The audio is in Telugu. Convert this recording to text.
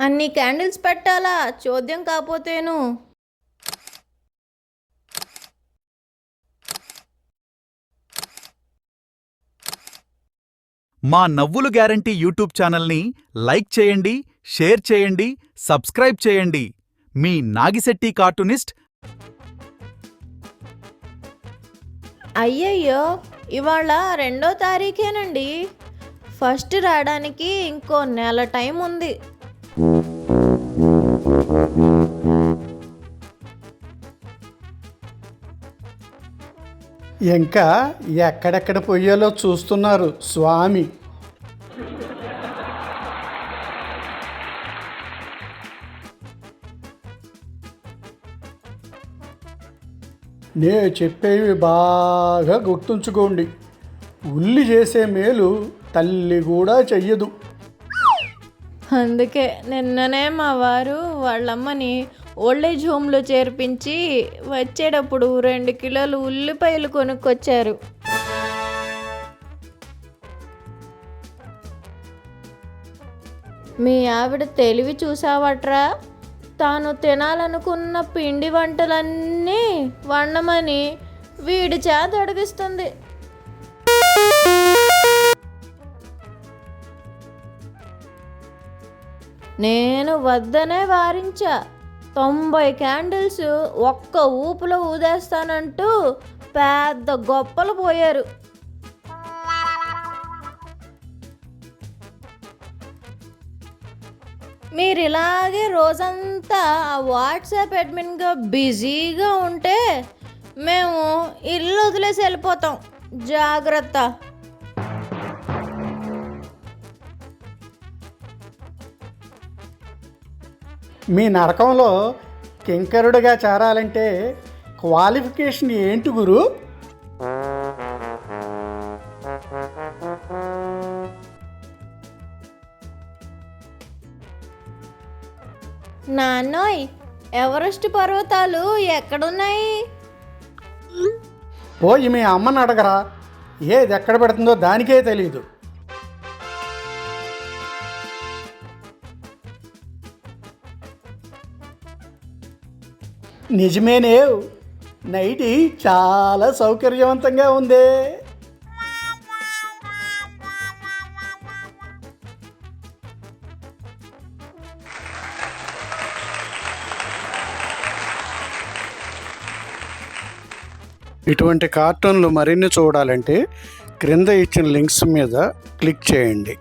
అన్ని క్యాండిల్స్ పెట్టాలా చోద్యం కాపోతేను. మా నవ్వులు గ్యారంటీ యూట్యూబ్ ఛానల్ని లైక్ చేయండి, షేర్ చేయండి, సబ్స్క్రైబ్ చేయండి. మీ నాగిశెట్టి కార్టూనిస్ట్. అయ్యయ్యో, ఇవాళ 2వ తారీఖేనండి. ఫస్ట్ రావడానికి ఇంకో నెల టైం ఉంది. ఇంకా ఎక్కడెక్కడ పొయ్యాలో చూస్తున్నారు స్వామి. నే చెప్పేవి బాగా గుర్తుంచుకోండి. ఉల్లి చేసే మేలు తల్లి కూడా చెయ్యదు. అందుకే నిన్ననే మా వారు వాళ్ళమ్మని ఓల్డేజ్ హోమ్లో చేర్పించి వచ్చేటప్పుడు 2 కిలోలు ఉల్లిపాయలు కొనుక్కొచ్చారు. మీ ఆవిడ తెలివి చూసావట్రా. తాను తినాలనుకున్న పిండి వంటలన్నీ వండమని వీడి చేత అడిగిస్తుంది. నేను వద్దనే వారించా. 90 క్యాండిల్స్ ఒక్క ఊపులో ఊదేస్తానంటూ పెద్ద గొప్పలు పోయారు. మీరు ఇలాగే రోజంతా ఆ వాట్సాప్ అడ్మిన్గా బిజీగా ఉంటే మేము ఇల్లు వదిలేసి వెళ్ళిపోతాం. జాగ్రత్త. మీ నరకంలో కింకరుడిగా చేరాలంటే క్వాలిఫికేషన్ ఏంటి గురు? నాన్నోయ్, ఎవరెస్ట్ పర్వతాలు ఎక్కడున్నాయి? పోయి మీ అమ్మని అడగరా. ఏది ఎక్కడ పెడుతుందో దానికే తెలీదు. నిజమేనే, నైటి చాలా సౌకర్యవంతంగా ఉందే. ఇటువంటి కార్టూన్లు మరిన్ని చూడాలంటే క్రింద ఇచ్చిన లింక్స్ మీద క్లిక్ చేయండి.